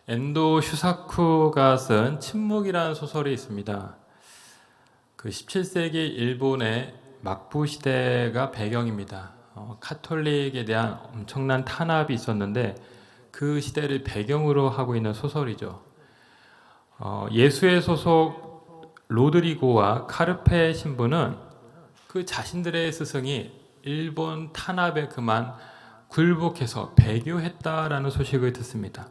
엔도 슈사쿠가 쓴 침묵이라는 소설이 있습니다. 그 17세기 일본의 막부 시대가 배경입니다. 카톨릭에 대한 엄청난 탄압이 있었는데 그 시대를 배경으로 하고 있는 소설이죠. 예수의 소속 로드리고와 카르페 신부는 그 자신들의 스승이 일본 탄압에 그만 굴복해서 배교했다라는 소식을 듣습니다.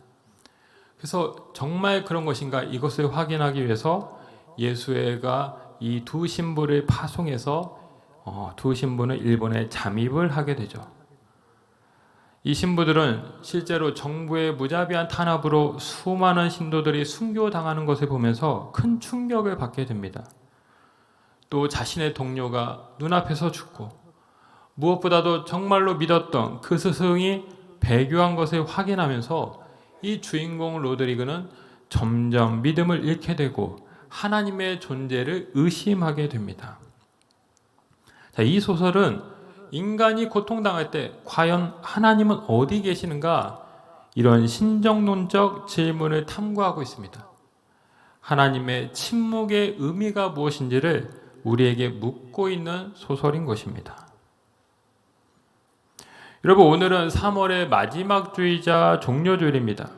그래서 정말 그런 것인가 이것을 확인하기 위해서 예수회가 이 두 신부를 파송해서 두 신부는 일본에 잠입을 하게 되죠. 이 신부들은 실제로 정부의 무자비한 탄압으로 수많은 신도들이 순교당하는 것을 보면서 큰 충격을 받게 됩니다. 또 자신의 동료가 눈앞에서 죽고 무엇보다도 정말로 믿었던 그 스승이 배교한 것을 확인하면서 이 주인공 로드리그는 점점 믿음을 잃게 되고 하나님의 존재를 의심하게 됩니다. 자, 이 소설은 인간이 고통당할 때 과연 하나님은 어디 계시는가? 이런 신정론적 질문을 탐구하고 있습니다. 하나님의 침묵의 의미가 무엇인지를 우리에게 묻고 있는 소설인 것입니다. 여러분, 오늘은 3월의 마지막 주일이자 종료주일입니다.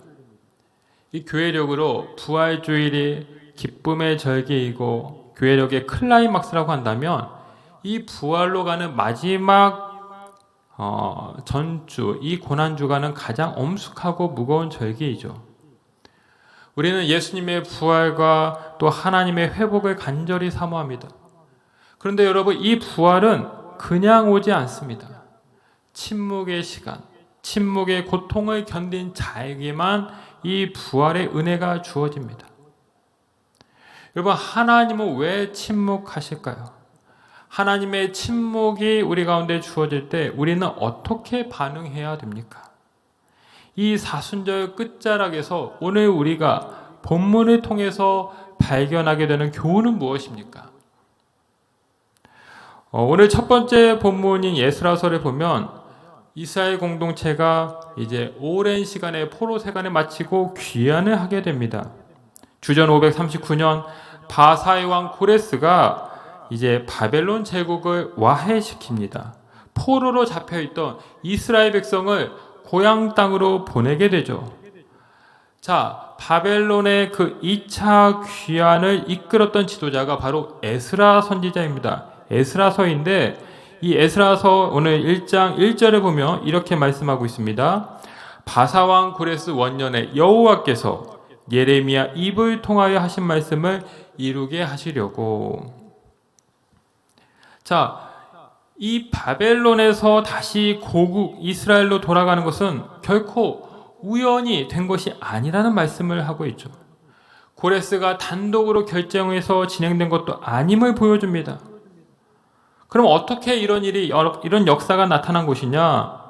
이 교회력으로 부활주일이 기쁨의 절기이고 교회력의 클라이막스라고 한다면 이 부활로 가는 마지막 전주, 이 고난주간은 가장 엄숙하고 무거운 절기이죠. 우리는 예수님의 부활과 또 하나님의 회복을 간절히 사모합니다. 그런데 여러분, 이 부활은 그냥 오지 않습니다. 침묵의 시간, 침묵의 고통을 견딘 자에게만 이 부활의 은혜가 주어집니다. 여러분, 하나님은 왜 침묵하실까요? 하나님의 침묵이 우리 가운데 주어질 때 우리는 어떻게 반응해야 됩니까? 이 사순절 끝자락에서 오늘 우리가 본문을 통해서 발견하게 되는 교훈은 무엇입니까? 오늘 첫 번째 본문인 에스라서를 보면 이스라엘 공동체가 이제 오랜 시간의 포로 세간을 마치고 귀환을 하게 됩니다. 주전 539년 바사의 왕 고레스가 이제 바벨론 제국을 와해시킵니다. 포로로 잡혀있던 이스라엘 백성을 고향 땅으로 보내게 되죠. 자, 바벨론의 그 2차 귀환을 이끌었던 지도자가 바로 에스라 선지자입니다. 에스라서인데 이 에스라서 오늘 1장 1절에 보면 이렇게 말씀하고 있습니다. 바사왕 고레스 원년에 여호와께서 예레미야 입을 통하여 하신 말씀을 이루게 하시려고. 자, 이 바벨론에서 다시 고국 이스라엘로 돌아가는 것은 결코 우연히 된 것이 아니라는 말씀을 하고 있죠. 고레스가 단독으로 결정해서 진행된 것도 아님을 보여줍니다. 그럼 어떻게 이런 역사가 나타난 것이냐?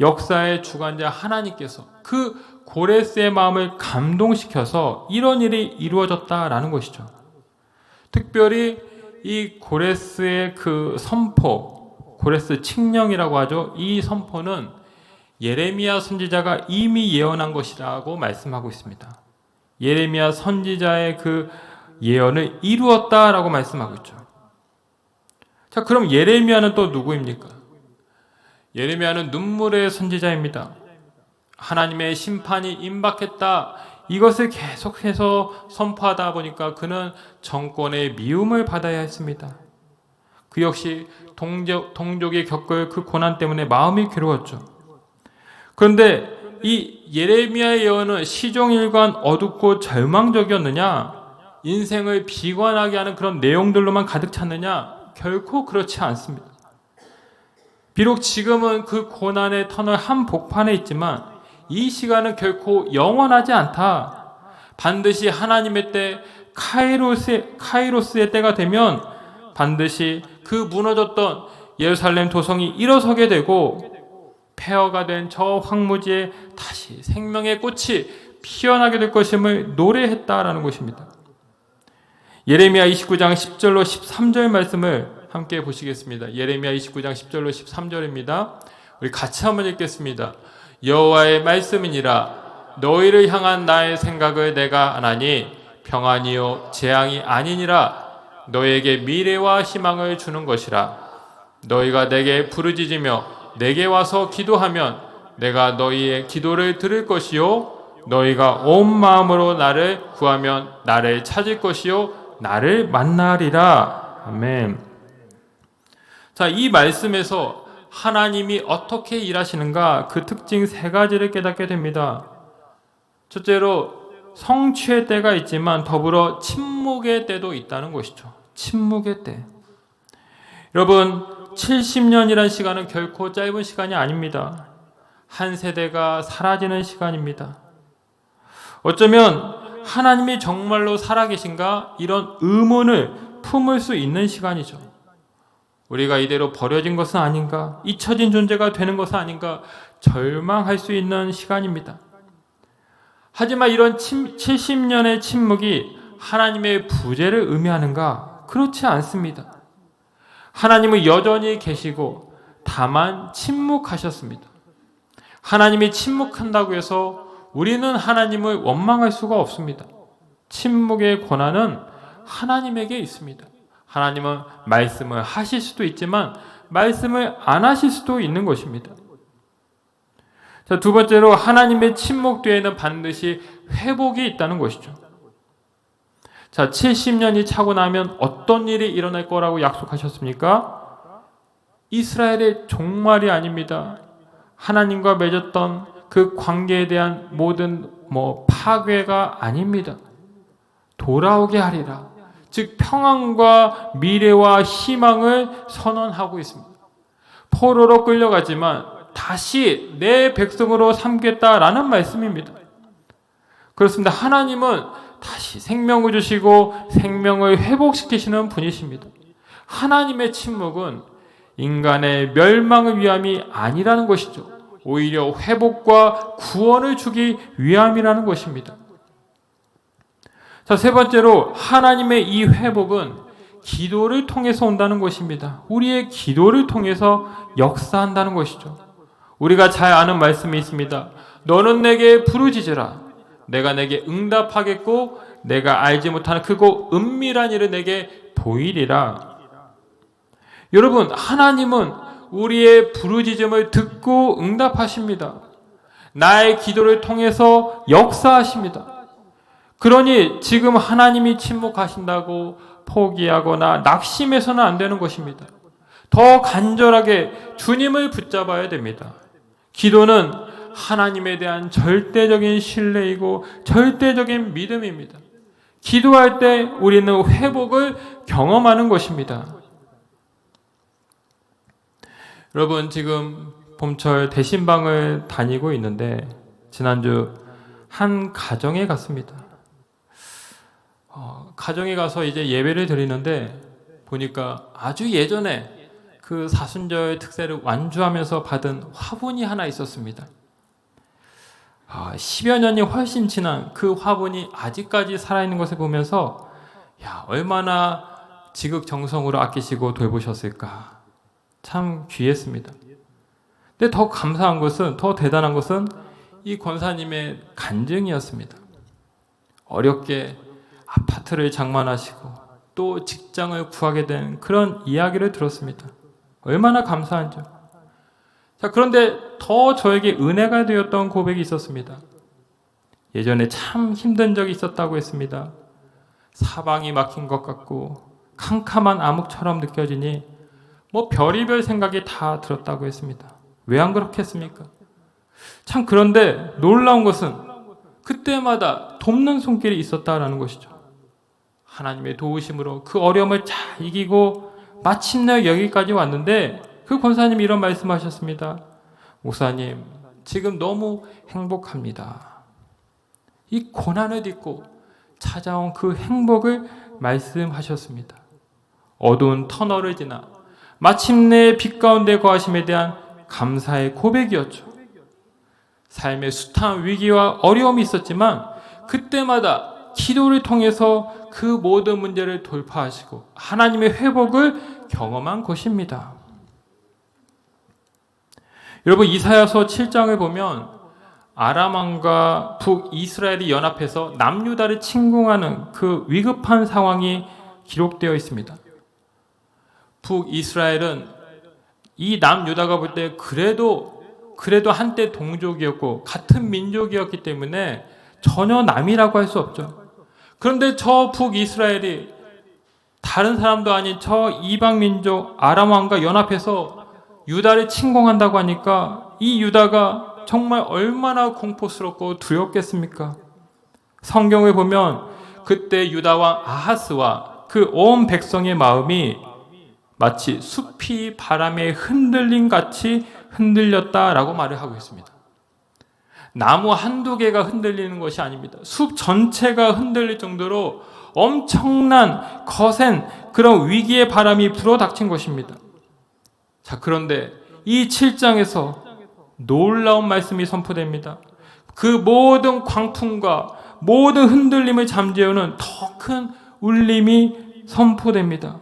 역사의 주관자 하나님께서 그 고레스의 마음을 감동시켜서 이런 일이 이루어졌다라는 것이죠. 특별히 이 고레스의 그 선포, 고레스 칙령이라고 하죠. 이 선포는 예레미야 선지자가 이미 예언한 것이라고 말씀하고 있습니다. 예레미야 선지자의 그 예언을 이루었다라고 말씀하고 있죠. 자, 그럼 예레미야는 또 누구입니까? 예레미야는 눈물의 선지자입니다. 하나님의 심판이 임박했다. 이것을 계속해서 선포하다 보니까 그는 정권의 미움을 받아야 했습니다. 그 역시 동족이 겪을 그 고난 때문에 마음이 괴로웠죠. 그런데 이 예레미야의 예언은 시종일관 어둡고 절망적이었느냐? 인생을 비관하게 하는 그런 내용들로만 가득 찼느냐? 결코 그렇지 않습니다. 비록 지금은 그 고난의 터널 한복판에 있지만 이 시간은 결코 영원하지 않다. 반드시 하나님의 때 카이로스의 때가 되면 반드시 그 무너졌던 예루살렘 도성이 일어서게 되고 폐허가 된 저 황무지에 다시 생명의 꽃이 피어나게 될 것임을 노래했다라는 것입니다. 예레미야 29장 10절로 13절 말씀을 함께 보시겠습니다. 예레미야 29장 10절로 13절입니다. 우리 같이 한번 읽겠습니다. 여호와의 말씀이니라. 너희를 향한 나의 생각을 내가 아나니 평안이요 재앙이 아니니라. 너희에게 미래와 희망을 주는 것이라. 너희가 내게 부르짖으며 내게 와서 기도하면 내가 너희의 기도를 들을 것이요 너희가 온 마음으로 나를 구하면 나를 찾을 것이요 나를 만나리라. 아멘. 자, 이 말씀에서 하나님이 어떻게 일하시는가 그 특징 세 가지를 깨닫게 됩니다. 첫째로 성취의 때가 있지만 더불어 침묵의 때도 있다는 것이죠. 침묵의 때. 여러분, 70년이라는 시간은 결코 짧은 시간이 아닙니다. 한 세대가 사라지는 시간입니다. 어쩌면 하나님이 정말로 살아계신가 이런 의문을 품을 수 있는 시간이죠. 우리가 이대로 버려진 것은 아닌가, 잊혀진 존재가 되는 것은 아닌가 절망할 수 있는 시간입니다. 하지만 이런 70년의 침묵이 하나님의 부재를 의미하는가? 그렇지 않습니다. 하나님은 여전히 계시고 다만 침묵하셨습니다. 하나님이 침묵한다고 해서 우리는 하나님을 원망할 수가 없습니다. 침묵의 권한은 하나님에게 있습니다. 하나님은 말씀을 하실 수도 있지만 말씀을 안 하실 수도 있는 것입니다. 자, 두 번째로 하나님의 침묵 뒤에는 반드시 회복이 있다는 것이죠. 자, 70년이 차고 나면 어떤 일이 일어날 거라고 약속하셨습니까? 이스라엘의 종말이 아닙니다. 하나님과 맺었던 그 관계에 대한 모든 파괴가 아닙니다. 돌아오게 하리라. 즉 평안과 미래와 희망을 선언하고 있습니다. 포로로 끌려가지만 다시 내 백성으로 삼겠다라는 말씀입니다. 그렇습니다. 하나님은 다시 생명을 주시고 생명을 회복시키시는 분이십니다. 하나님의 침묵은 인간의 멸망을 위함이 아니라는 것이죠. 오히려 회복과 구원을 주기 위함이라는 것입니다. 자, 세 번째로 하나님의 이 회복은 기도를 통해서 온다는 것입니다. 우리의 기도를 통해서 역사한다는 것이죠. 우리가 잘 아는 말씀이 있습니다. 너는 내게 부르짖으라. 내가 내게 응답하겠고 내가 알지 못하는 크고 은밀한 일을 내게 보이리라. 여러분, 하나님은 우리의 부르짖음을 듣고 응답하십니다. 나의 기도를 통해서 역사하십니다. 그러니 지금 하나님이 침묵하신다고 포기하거나 낙심해서는 안 되는 것입니다. 더 간절하게 주님을 붙잡아야 됩니다. 기도는 하나님에 대한 절대적인 신뢰이고 절대적인 믿음입니다. 기도할 때 우리는 회복을 경험하는 것입니다. 여러분, 지금 봄철 대신방을 다니고 있는데 지난주 한 가정에 갔습니다. 가정에 가서 이제 예배를 드리는데 보니까 아주 예전에 그 사순절 특세를 완주하면서 받은 화분이 하나 있었습니다. 10여 년이 훨씬 지난 그 화분이 아직까지 살아있는 것을 보면서 얼마나 지극정성으로 아끼시고 돌보셨을까. 참 귀했습니다. 근데 더 감사한 것은, 더 대단한 것은 이 권사님의 간증이었습니다. 어렵게 아파트를 장만하시고 또 직장을 구하게 된 그런 이야기를 들었습니다. 얼마나 감사한죠. 자, 그런데 더 저에게 은혜가 되었던 고백이 있었습니다. 예전에 참 힘든 적이 있었다고 했습니다. 사방이 막힌 것 같고 캄캄한 암흑처럼 느껴지니 별의별 생각이 다 들었다고 했습니다. 왜 안 그렇겠습니까? 참, 그런데 놀라운 것은 그때마다 돕는 손길이 있었다라는 것이죠. 하나님의 도우심으로 그 어려움을 잘 이기고 마침내 여기까지 왔는데 그 권사님이 이런 말씀하셨습니다. 목사님, 지금 너무 행복합니다. 이 고난을 딛고 찾아온 그 행복을 말씀하셨습니다. 어두운 터널을 지나 마침내 빛 가운데 거하심에 대한 감사의 고백이었죠. 삶의 숱한 위기와 어려움이 있었지만 그때마다 기도를 통해서 그 모든 문제를 돌파하시고 하나님의 회복을 경험한 것입니다. 여러분, 이사야서 7장을 보면 아람 왕과 북이스라엘이 연합해서 남유다를 침공하는 그 위급한 상황이 기록되어 있습니다. 북이스라엘은 이 남유다가 볼 때 그래도 한때 동족이었고 같은 민족이었기 때문에 전혀 남이라고 할 수 없죠. 그런데 저 북이스라엘이 다른 사람도 아닌 저 이방 민족 아람 왕과 연합해서 유다를 침공한다고 하니까 이 유다가 정말 얼마나 공포스럽고 두렵겠습니까? 성경을 보면 그때 유다 왕 아하스와 그 온 백성의 마음이 마치 숲이 바람에 흔들림 같이 흔들렸다라고 말을 하고 있습니다. 나무 한두 개가 흔들리는 것이 아닙니다. 숲 전체가 흔들릴 정도로 엄청난 거센 그런 위기의 바람이 불어닥친 것입니다. 자, 그런데 이 7장에서 놀라운 말씀이 선포됩니다. 그 모든 광풍과 모든 흔들림을 잠재우는 더 큰 울림이 선포됩니다.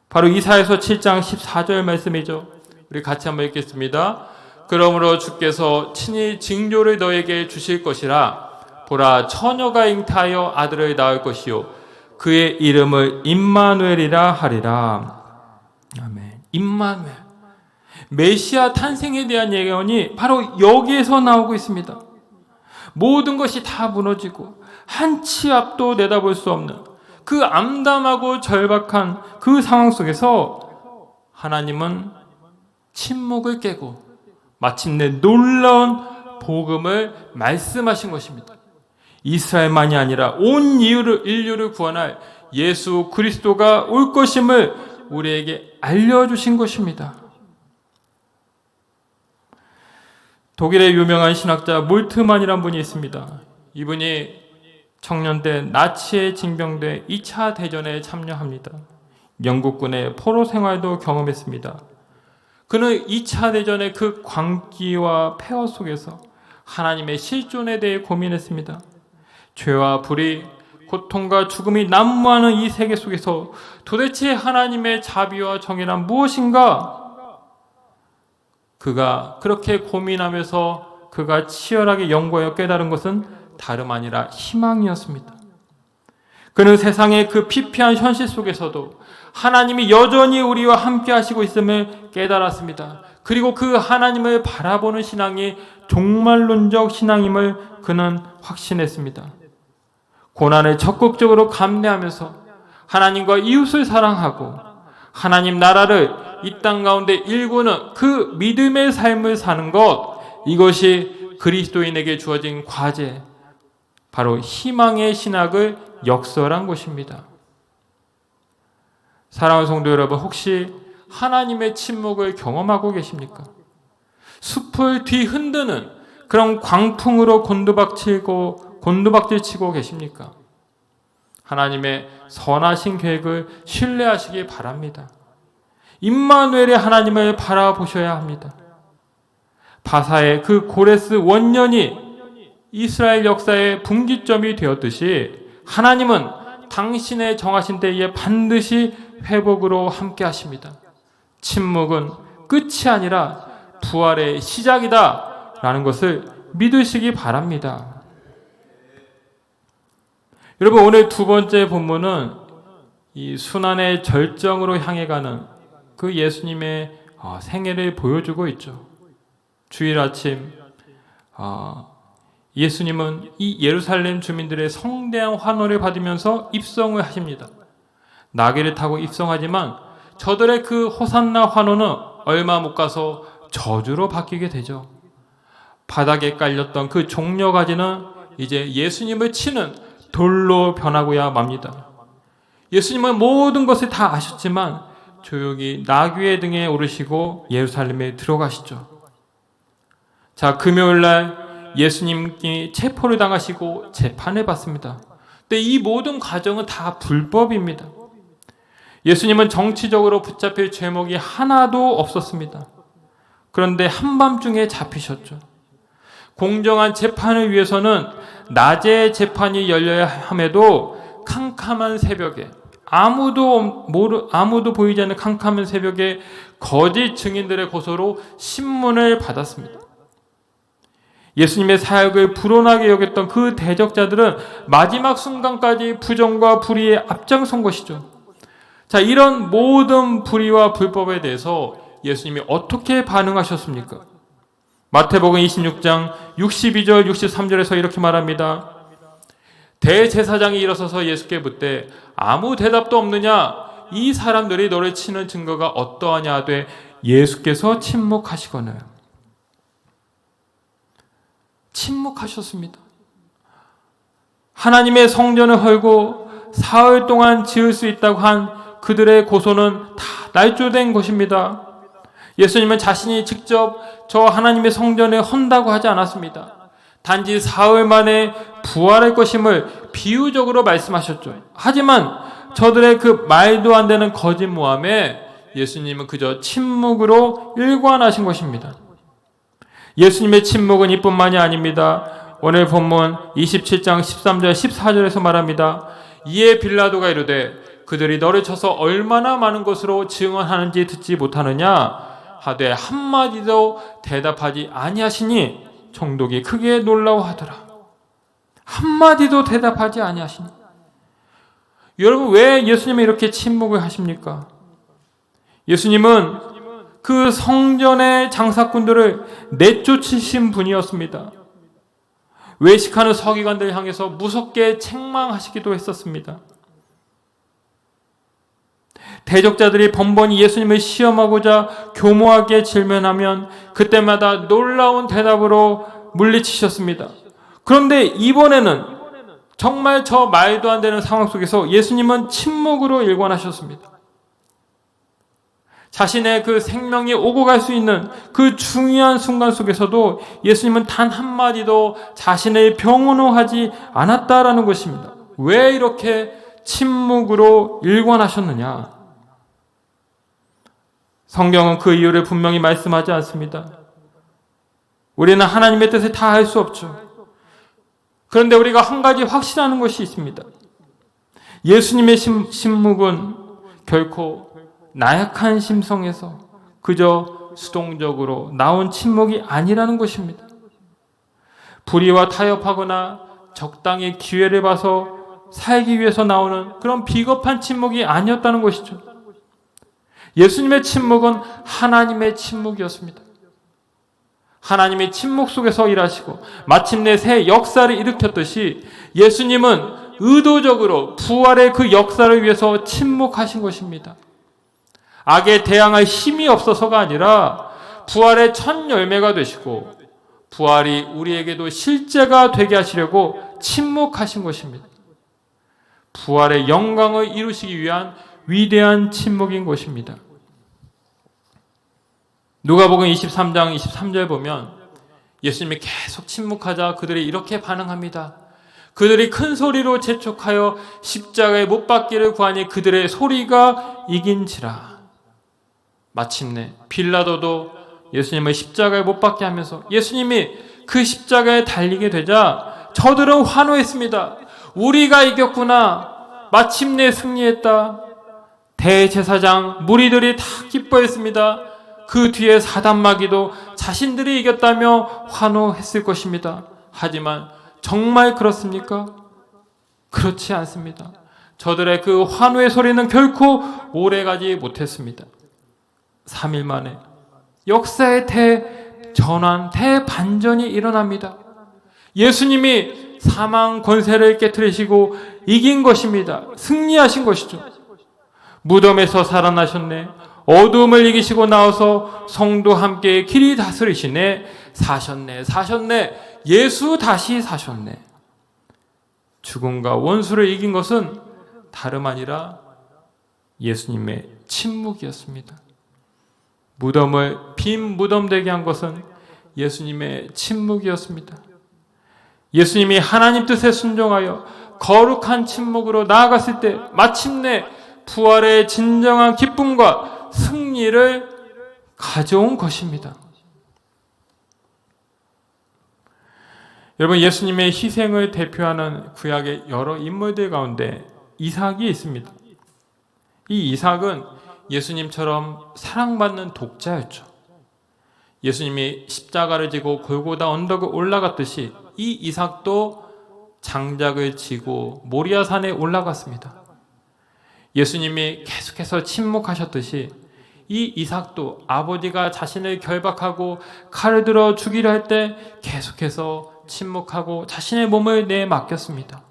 바로 이사야서 7장 14절 말씀이죠. 우리 같이 한번 읽겠습니다. 그러므로 주께서 친히 징조를 너에게 주실 것이라. 보라, 처녀가 잉태하여 아들을 낳을 것이요 그의 이름을 임마누엘이라 하리라. 아멘. 임마누엘. 메시아 탄생에 대한 예언이 바로 여기에서 나오고 있습니다. 모든 것이 다 무너지고 한 치 앞도 내다볼 수 없는 그 암담하고 절박한 그 상황 속에서 하나님은 침묵을 깨고 마침내 놀라운 복음을 말씀하신 것입니다. 이스라엘만이 아니라 온 인류를 구원할 예수 그리스도가 올 것임을 우리에게 알려주신 것입니다. 독일의 유명한 신학자 몰트만이라는 분이 있습니다. 이분이 청년 때 나치에 징병돼 2차 대전에 참여합니다. 영국군의 포로 생활도 경험했습니다. 그는 2차 대전의 그 광기와 폐허 속에서 하나님의 실존에 대해 고민했습니다. 죄와 불의, 고통과 죽음이 난무하는 이 세계 속에서 도대체 하나님의 자비와 정의란 무엇인가? 그가 그렇게 고민하면서 그가 치열하게 연구하여 깨달은 것은 다름 아니라 희망이었습니다. 그는 세상의 그 피폐한 현실 속에서도 하나님이 여전히 우리와 함께 하시고 있음을 깨달았습니다. 그리고 그 하나님을 바라보는 신앙이 종말론적 신앙임을 그는 확신했습니다. 고난을 적극적으로 감내하면서 하나님과 이웃을 사랑하고 하나님 나라를 이 땅 가운데 일구는 그 믿음의 삶을 사는 것, 이것이 그리스도인에게 주어진 과제, 바로 희망의 신학을 역설한 것입니다. 사랑하는 성도 여러분, 혹시 하나님의 침묵을 경험하고 계십니까? 숲을 뒤흔드는 그런 광풍으로 곤두박질치고 계십니까? 하나님의 선하신 계획을 신뢰하시기 바랍니다. 임마누엘의 하나님을 바라보셔야 합니다. 바사의 그 고레스 원년이 이스라엘 역사의 분기점이 되었듯이 하나님은 당신의 정하신 때에 반드시 회복으로 함께 하십니다. 침묵은 끝이 아니라 부활의 시작이다 라는 것을 믿으시기 바랍니다. 여러분, 오늘 두 번째 본문은 이 순환의 절정으로 향해 가는 그 예수님의 생애를 보여주고 있죠. 주일 아침 예수님은 이 예루살렘 주민들의 성대한 환호를 받으면서 입성을 하십니다. 나귀를 타고 입성하지만 저들의 그 호산나 환호는 얼마 못 가서 저주로 바뀌게 되죠. 바닥에 깔렸던 그 종려가지는 이제 예수님을 치는 돌로 변하고야 맙니다. 예수님은 모든 것을 다 아셨지만 조용히 나귀의 등에 오르시고 예루살렘에 들어가시죠. 자, 금요일날 예수님이 체포를 당하시고 재판을 받습니다. 근데 이 모든 과정은 다 불법입니다. 예수님은 정치적으로 붙잡힐 죄목이 하나도 없었습니다. 그런데 한밤중에 잡히셨죠. 공정한 재판을 위해서는 낮에 재판이 열려야 함에도 캄캄한 새벽에 아무도 보이지 않는 캄캄한 새벽에 거짓 증인들의 고소로 신문을 받았습니다. 예수님의 사역을 불온하게 여겼던 그 대적자들은 마지막 순간까지 부정과 불의에 앞장선 것이죠. 자, 이런 모든 불의와 불법에 대해서 예수님이 어떻게 반응하셨습니까? 마태복음 26장 62절 63절에서 이렇게 말합니다. 대제사장이 일어서서 예수께 묻되 아무 대답도 없느냐? 이 사람들이 너를 치는 증거가 어떠하냐 하되 예수께서 침묵하시거늘. 침묵하셨습니다. 하나님의 성전을 헐고 사흘 동안 지을 수 있다고 한 그들의 고소는 다 날조된 것입니다. 예수님은 자신이 직접 저 하나님의 성전을 헌다고 하지 않았습니다. 단지 사흘 만에 부활할 것임을 비유적으로 말씀하셨죠. 하지만 저들의 그 말도 안 되는 거짓 모함에 예수님은 그저 침묵으로 일관하신 것입니다. 예수님의 침묵은 이뿐만이 아닙니다. 오늘 본문 27장 13절 14절에서 말합니다. 이에 빌라도가 이르되 그들이 너를 쳐서 얼마나 많은 것으로 증언하는지 듣지 못하느냐 하되 한마디도 대답하지 아니하시니 총독이 크게 놀라워하더라. 한마디도 대답하지 아니하시니. 여러분, 왜 예수님이 이렇게 침묵을 하십니까? 예수님은 그 성전의 장사꾼들을 내쫓으신 분이었습니다. 외식하는 서기관들 향해서 무섭게 책망하시기도 했었습니다. 대적자들이 번번이 예수님을 시험하고자 교모하게 질문하면 그때마다 놀라운 대답으로 물리치셨습니다. 그런데 이번에는 정말 저 말도 안 되는 상황 속에서 예수님은 침묵으로 일관하셨습니다. 자신의 그 생명이 오고 갈 수 있는 그 중요한 순간 속에서도 예수님은 단 한마디도 자신을 병언호하지 않았다라는 것입니다. 왜 이렇게 침묵으로 일관하셨느냐? 성경은 그 이유를 분명히 말씀하지 않습니다. 우리는 하나님의 뜻을 다 알 수 없죠. 그런데 우리가 한 가지 확실한 것이 있습니다. 예수님의 침묵은 결코 나약한 심성에서 그저 수동적으로 나온 침묵이 아니라는 것입니다. 불의와 타협하거나 적당히 기회를 봐서 살기 위해서 나오는 그런 비겁한 침묵이 아니었다는 것이죠. 예수님의 침묵은 하나님의 침묵이었습니다. 하나님의 침묵 속에서 일하시고 마침내 새 역사를 일으켰듯이 예수님은 의도적으로 부활의 그 역사를 위해서 침묵하신 것입니다. 악에 대항할 힘이 없어서가 아니라 부활의 첫 열매가 되시고 부활이 우리에게도 실제가 되게 하시려고 침묵하신 것입니다. 부활의 영광을 이루시기 위한 위대한 침묵인 것입니다. 누가복음 23장 23절 보면 예수님이 계속 침묵하자 그들이 이렇게 반응합니다. 그들이 큰 소리로 재촉하여 십자가에 못 박기를 구하니 그들의 소리가 이긴지라. 마침내 빌라도도 예수님을 십자가에 못 박게 하면서 예수님이 그 십자가에 달리게 되자 저들은 환호했습니다. 우리가 이겼구나. 마침내 승리했다. 대제사장 무리들이 다 기뻐했습니다. 그 뒤에 사단마귀도 자신들이 이겼다며 환호했을 것입니다. 하지만 정말 그렇습니까? 그렇지 않습니다. 저들의 그 환호의 소리는 결코 오래가지 못했습니다. 3일 만에 역사의 대전환, 대반전이 일어납니다. 예수님이 사망 권세를 깨트리시고 이긴 것입니다. 승리하신 것이죠. 무덤에서 살아나셨네. 어두움을 이기시고 나와서 성도 함께 길이 다스리시네. 사셨네. 예수 다시 사셨네. 죽음과 원수를 이긴 것은 다름 아니라 예수님의 침묵이었습니다. 무덤을 빈 무덤 되게 한 것은 예수님의 침묵이었습니다. 예수님이 하나님 뜻에 순종하여 거룩한 침묵으로 나아갔을 때 마침내 부활의 진정한 기쁨과 승리를 가져온 것입니다. 여러분, 예수님의 희생을 대표하는 구약의 여러 인물들 가운데 이삭이 있습니다. 이 이삭은 예수님처럼 사랑받는 독자였죠. 예수님이 십자가를 지고 골고다 언덕을 올라갔듯이 이 이삭도 장작을 지고 모리아산에 올라갔습니다. 예수님이 계속해서 침묵하셨듯이 이 이삭도 아버지가 자신을 결박하고 칼을 들어 죽이려 할 때 계속해서 침묵하고 자신의 몸을 내맡겼습니다.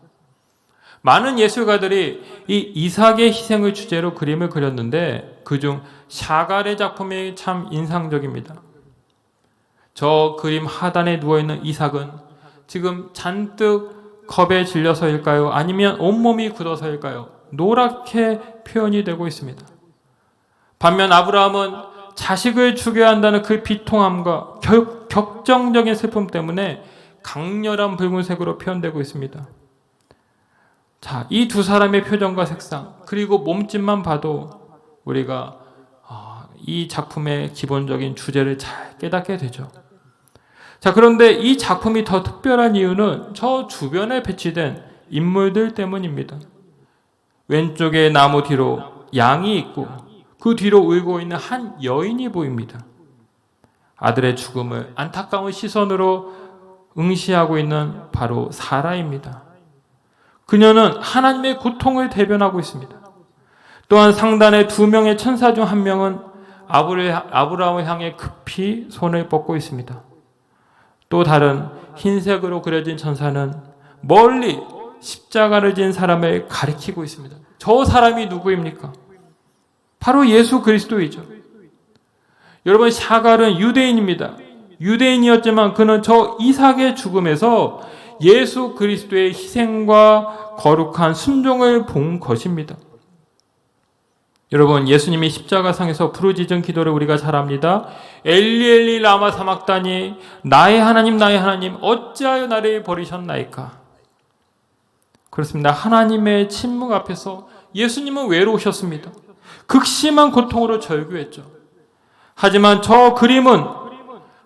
많은 예술가들이 이 이삭의 희생을 주제로 그림을 그렸는데 그중 샤갈의 작품이 참 인상적입니다. 저 그림 하단에 누워있는 이삭은 지금 잔뜩 겁에 질려서일까요? 아니면 온몸이 굳어서일까요? 노랗게 표현이 되고 있습니다. 반면 아브라함은 자식을 죽여야 한다는 그 비통함과 격정적인 슬픔 때문에 강렬한 붉은색으로 표현되고 있습니다. 자, 이 두 사람의 표정과 색상 그리고 몸짓만 봐도 우리가 이 작품의 기본적인 주제를 잘 깨닫게 되죠. 자, 그런데 이 작품이 더 특별한 이유는 저 주변에 배치된 인물들 때문입니다. 왼쪽에 나무 뒤로 양이 있고 그 뒤로 울고 있는 한 여인이 보입니다. 아들의 죽음을 안타까운 시선으로 응시하고 있는 바로 사라입니다. 그녀는 하나님의 고통을 대변하고 있습니다. 또한 상단의 두 명의 천사 중 한 명은 아브라함을 향해 급히 손을 뻗고 있습니다. 또 다른 흰색으로 그려진 천사는 멀리 십자가를 진 사람을 가리키고 있습니다. 저 사람이 누구입니까? 바로 예수 그리스도이죠. 여러분, 샤갈은 유대인입니다. 유대인이었지만 그는 저 이삭의 죽음에서 예수 그리스도의 희생과 거룩한 순종을 본 것입니다. 여러분, 예수님이 십자가상에서 부르짖은 기도를 우리가 잘 압니다. 엘리 엘리 라마 사막다니 나의 하나님 어찌하여 나를 버리셨나이까. 그렇습니다. 하나님의 침묵 앞에서 예수님은 외로우셨습니다. 극심한 고통으로 절규했죠. 하지만 저 그림은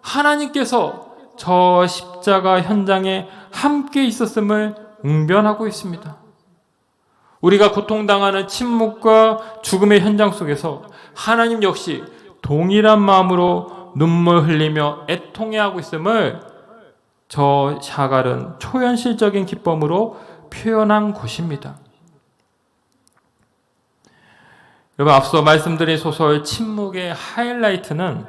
하나님께서 저 십자가 현장에 함께 있었음을 웅변하고 있습니다. 우리가 고통당하는 침묵과 죽음의 현장 속에서 하나님 역시 동일한 마음으로 눈물 흘리며 애통해하고 있음을 저 샤갈은 초현실적인 기법으로 표현한 것입니다. 여러분, 앞서 말씀드린 소설 침묵의 하이라이트는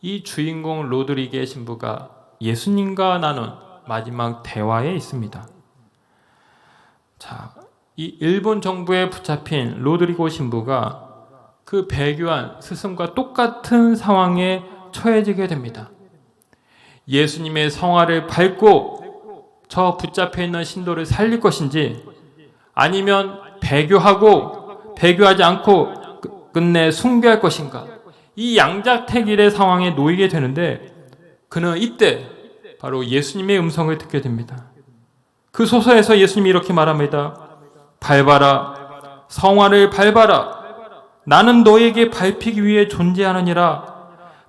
이 주인공 로드리게의 신부가 예수님과 나눈 마지막 대화에 있습니다. 자, 이 일본 정부에 붙잡힌 로드리고 신부가 그 배교한 스승과 똑같은 상황에 처해지게 됩니다. 예수님의 성화를 밟고 저 붙잡혀 있는 신도를 살릴 것인지 아니면 배교하지 않고 끝내 숭배할 것인가, 이 양자택일의 상황에 놓이게 되는데 그는 이때 바로 예수님의 음성을 듣게 됩니다. 그 소설에서 예수님이 이렇게 말합니다. 밟아라, 성화를 밟아라. 나는 너에게 밟히기 위해 존재하느니라.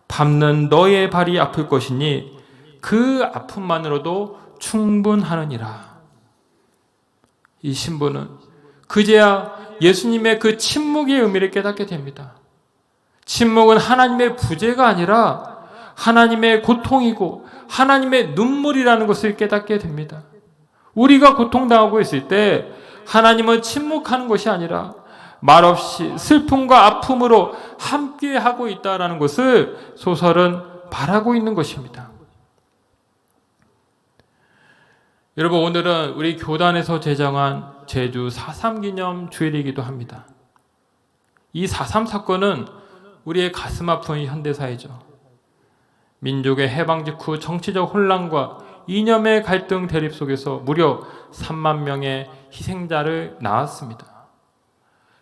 밟는 너의 발이 아플 것이니 그 아픔만으로도 충분하느니라. 이 신부는 그제야 예수님의 그 침묵의 의미를 깨닫게 됩니다. 침묵은 하나님의 부재가 아니라 하나님의 고통이고 하나님의 눈물이라는 것을 깨닫게 됩니다. 우리가 고통당하고 있을 때 하나님은 침묵하는 것이 아니라 말없이 슬픔과 아픔으로 함께하고 있다는 것을 소설은 말하고 있는 것입니다. 여러분, 오늘은 우리 교단에서 제정한 제주 4.3 기념 주일이기도 합니다. 이 4.3 사건은 우리의 가슴 아픈 현대사이죠. 민족의 해방 직후 정치적 혼란과 이념의 갈등 대립 속에서 무려 3만 명의 희생자를 낳았습니다.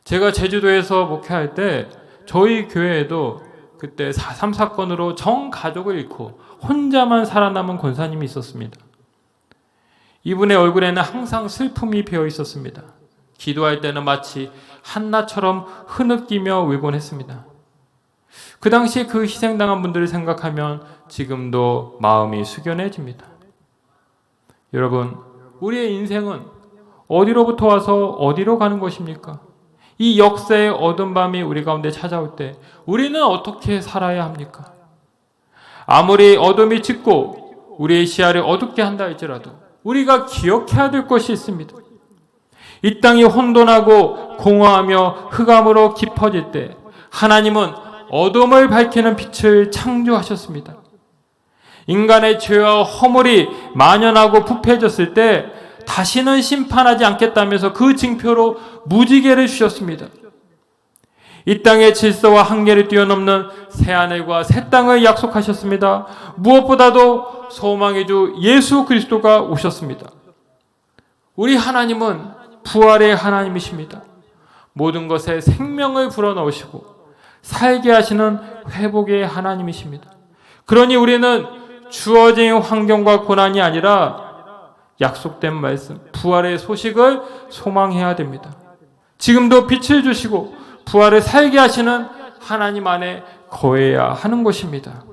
제가 제주도에서 목회할 때 저희 교회에도 그때 4.3 사건으로 전 가족을 잃고 혼자만 살아남은 권사님이 있었습니다. 이분의 얼굴에는 항상 슬픔이 배어 있었습니다. 기도할 때는 마치 한나처럼 흐느끼며 울곤 했습니다. 그 당시 그 희생당한 분들을 생각하면 지금도 마음이 숙연해집니다. 여러분, 우리의 인생은 어디로부터 와서 어디로 가는 것입니까? 이 역사의 어두운 밤이 우리 가운데 찾아올 때 우리는 어떻게 살아야 합니까? 아무리 어둠이 짙고 우리의 시야를 어둡게 한다 할지라도 우리가 기억해야 될 것이 있습니다. 이 땅이 혼돈하고 공허하며 흑암으로 깊어질 때 하나님은 어둠을 밝히는 빛을 창조하셨습니다. 인간의 죄와 허물이 만연하고 부패해졌을 때 다시는 심판하지 않겠다면서 그 징표로 무지개를 주셨습니다. 이 땅의 질서와 한계를 뛰어넘는 새하늘과 새 땅을 약속하셨습니다. 무엇보다도 소망의 주 예수 그리스도가 오셨습니다. 우리 하나님은 부활의 하나님이십니다. 모든 것에 생명을 불어넣으시고 살게 하시는 회복의 하나님이십니다. 그러니 우리는 주어진 환경과 고난이 아니라 약속된 말씀, 부활의 소식을 소망해야 됩니다. 지금도 빛을 주시고 부활을 살게 하시는 하나님 안에 거해야 하는 것입니다.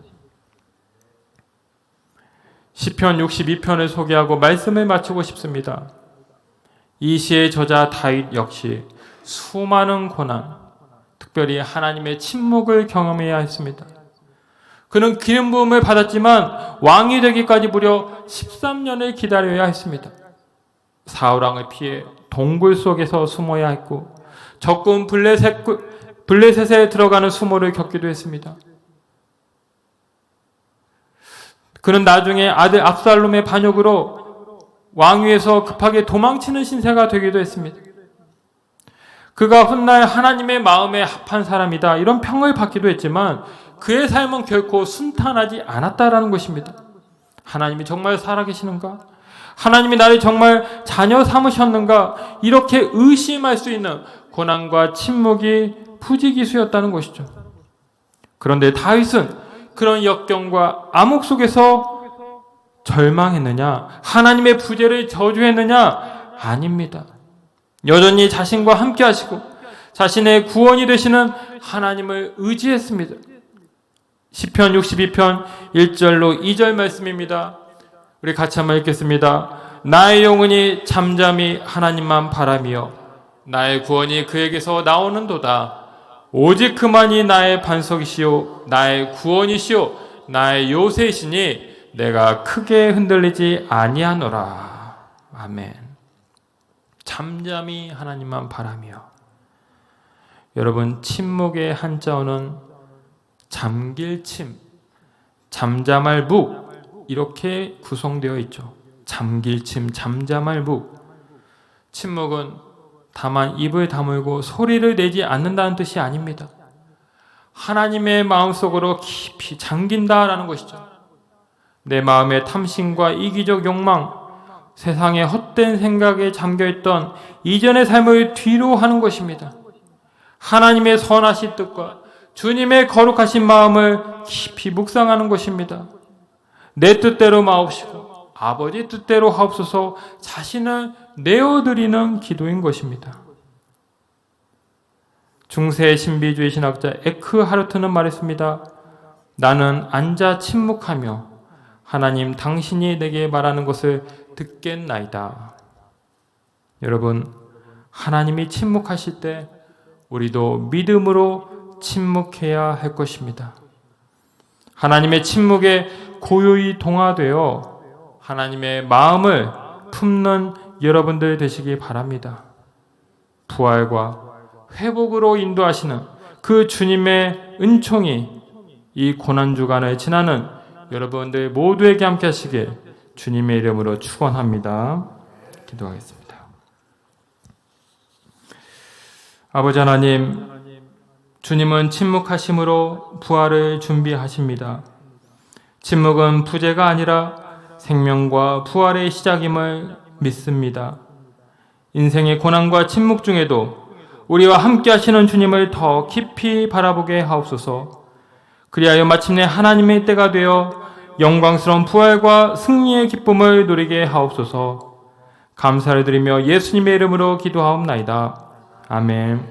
시편 62편을 소개하고 말씀을 마치고 싶습니다. 이 시의 저자 다윗 역시 수많은 고난, 특별히 하나님의 침묵을 경험해야 했습니다. 그는 기름 부음을 받았지만 왕이 되기까지 무려 13년을 기다려야 했습니다. 사울왕을 피해 동굴 속에서 숨어야 했고 적군 블레셋에 들어가는 수모를 겪기도 했습니다. 그는 나중에 아들 압살롬의 반역으로 왕위에서 급하게 도망치는 신세가 되기도 했습니다. 그가 훗날 하나님의 마음에 합한 사람이다 이런 평을 받기도 했지만 그의 삶은 결코 순탄하지 않았다라는 것입니다. 하나님이 정말 살아계시는가? 하나님이 나를 정말 자녀 삼으셨는가? 이렇게 의심할 수 있는 고난과 침묵이 부지기수였다는 것이죠. 그런데 다윗은 그런 역경과 암흑 속에서 절망했느냐? 하나님의 부재를 저주했느냐? 아닙니다. 여전히 자신과 함께 하시고 자신의 구원이 되시는 하나님을 의지했습니다. 시편 62편 1절로 2절 말씀입니다. 우리 같이 한번 읽겠습니다. 나의 영혼이 잠잠히 하나님만 바라며 나의 구원이 그에게서 나오는도다. 오직 그만이 나의 반석이시오 나의 구원이시오 나의 요새이시니 내가 크게 흔들리지 아니하노라. 아멘. 잠잠히 하나님만 바라며. 여러분, 침묵의 한자어는 잠길 침, 잠잠할 묵 이렇게 구성되어 있죠. 잠길 침, 잠잠할 묵. 침묵은 다만 입을 다물고 소리를 내지 않는다는 뜻이 아닙니다. 하나님의 마음속으로 깊이 잠긴다라는 것이죠. 내 마음의 탐심과 이기적 욕망, 세상의 헛된 생각에 잠겨있던 이전의 삶을 뒤로 하는 것입니다. 하나님의 선하신 뜻과 주님의 거룩하신 마음을 깊이 묵상하는 것입니다. 내 뜻대로 마옵시고 아버지 뜻대로 하옵소서 자신을 내어드리는 기도인 것입니다. 중세 신비주의 신학자 에크하르트는 말했습니다. 나는 앉아 침묵하며 하나님 당신이 내게 말하는 것을 듣겠나이다. 여러분, 하나님이 침묵하실 때 우리도 믿음으로 침묵해야 할 것입니다. 하나님의 침묵에 고요히 동화되어 하나님의 마음을 품는 여러분들 되시기 바랍니다. 부활과 회복으로 인도하시는 그 주님의 은총이 이 고난주간을 지나는 여러분들 모두에게 함께 하시길 주님의 이름으로 축원합니다. 기도하겠습니다. 아버지 하나님, 주님은 침묵하심으로 부활을 준비하십니다. 침묵은 부재가 아니라 생명과 부활의 시작임을 믿습니다. 인생의 고난과 침묵 중에도 우리와 함께 하시는 주님을 더 깊이 바라보게 하옵소서. 그리하여 마침내 하나님의 때가 되어 영광스러운 부활과 승리의 기쁨을 누리게 하옵소서. 감사를 드리며 예수님의 이름으로 기도하옵나이다. 아멘.